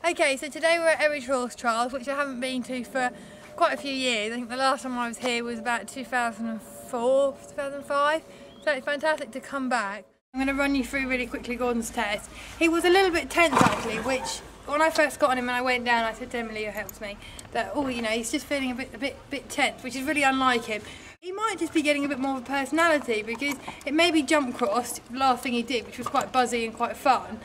Okay, so today we're at Eridge Horse Trials, which I haven't been to for quite a few years. I think the last time I was here was about 2004, 2005, so it's fantastic to come back. I'm going to run you through really quickly Gordon's test. He was a little bit tense actually, which when I first got on him and I went down, I said to Emily, who helps me, that he's just feeling a bit tense, which is really unlike him. He might just be getting a bit more of a personality because it maybe jump crossed, the last thing he did, which was quite buzzy and quite fun.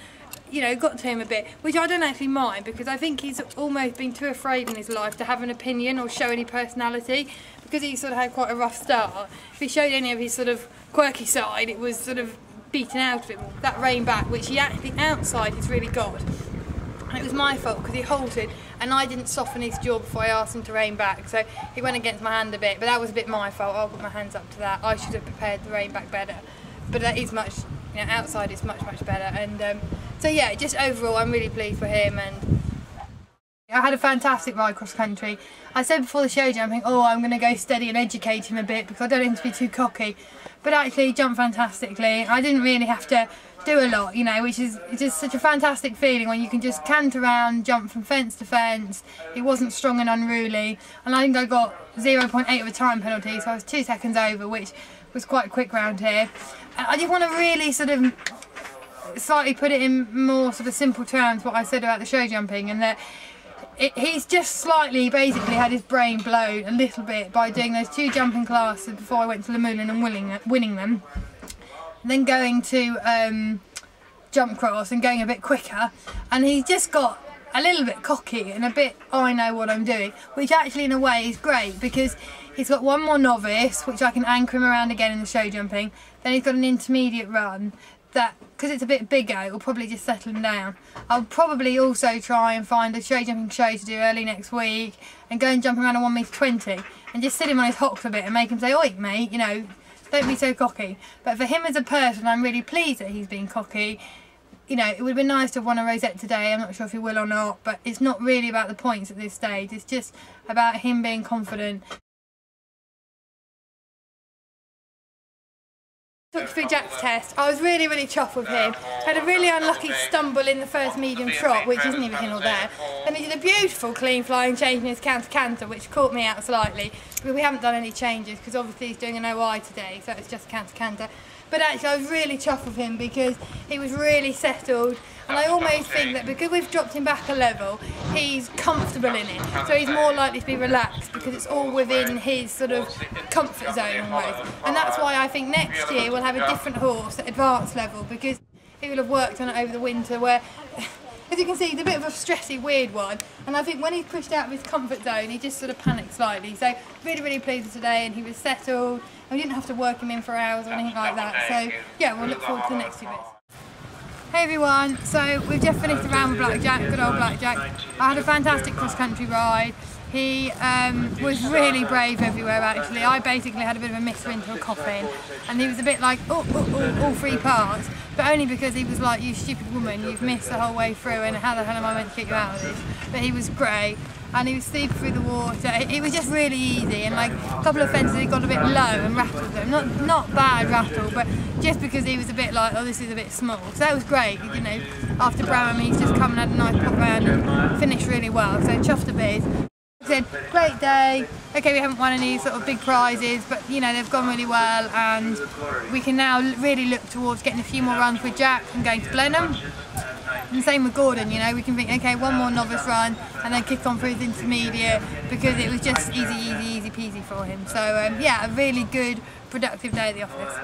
Got to him a bit, which I don't actually mind because I think he's almost been too afraid in his life to have an opinion or show any personality because he sort of had quite a rough start. If he showed any of his sort of quirky side, it was sort of beaten out of him. That rein back, which he actually outside he's really got. And it was my fault because he halted and I didn't soften his jaw before I asked him to rein back, so he went against my hand a bit, but that was a bit my fault. I'll put my hands up to that. I should have prepared the rein back better, but that is much, outside is much better. And so yeah, just overall I'm really pleased for him. And I had a fantastic ride cross country. I said before the show jumping, I'm going to go steady and educate him a bit because I don't want him to be too cocky, but actually he jumped fantastically. I didn't really have to do a lot, which is just such a fantastic feeling when you can just cant around, jump from fence to fence. He wasn't strong and unruly, and I think I got 0.8 of a time penalty, so I was 2 seconds over, which was quite quick round here. I just want to really sort of slightly put it in more sort of simple terms what I said about the show jumping, and that he's just slightly basically had his brain blown a little bit by doing those 2 jumping classes before I went to Lamoulan and winning them, and then going to jump cross and going a bit quicker, and he's just got a little bit cocky and a bit I know what I'm doing, which actually in a way is great because he's got one more novice which I can anchor him around again in the show jumping, then he's got an intermediate run that, because it's a bit bigger, it will probably just settle him down. I'll probably also try and find a show jumping show to do early next week and go and jump around a 1m20 and just sit him on his hocks a bit and make him say, "Oi mate, don't be so cocky." But for him as a person, I'm really pleased that he's been cocky. It would have been nice to have won a rosette today. I'm not sure if he will or not, but it's not really about the points at this stage. It's just about him being confident. Took through Jack's test. I was really chuffed with him. Had a really unlucky stumble in the first medium trot, which isn't even all there. And he did a beautiful clean flying change in his counter-canter, which caught me out slightly. But we haven't done any changes because obviously he's doing an OI today, so it's just counter-canter. But actually I was really chuffed with him because he was really settled, and I almost think that because we've dropped him back a level, he's comfortable in it. So he's more likely to be relaxed because it's all within his sort of comfort zone almost. And that's why I think next year we'll have a different horse at advanced level because he will have worked on it over the winter where, as you can see, he's a bit of a stressy, weird one. And I think when he's pushed out of his comfort zone, he just sort of panicked slightly. So really pleased with today, and he was settled. We didn't have to work him in for hours or anything like that. So yeah, we'll look forward to the next 2 bits. Hey everyone, so we've just finished the round with Blackjack, good old Blackjack. I had a fantastic cross-country ride. He was really brave everywhere actually. I basically had a bit of a miss into a coffin, and he was a bit like, all 3 parts, but only because he was like, "You stupid woman, you've missed the whole way through, and how the hell am I meant to get you out of this?" But he was great, and he was steep through the water. It was just really easy, and like a couple of fences he got a bit low and rattled them. Not bad rattle, but just because he was a bit like, this is a bit small. So that was great, after Bramham he's just come and had a nice pop round and finished really well, so chuffed a bit. Said, great day. Okay, we haven't won any sort of big prizes, but they've gone really well, and we can now really look towards getting a few more runs with Jack and going to Blenheim. And same with Gordon, we can think, okay, one more novice run and then kick on through his intermediate because it was just easy peasy for him. So yeah, a really good, productive day at the office.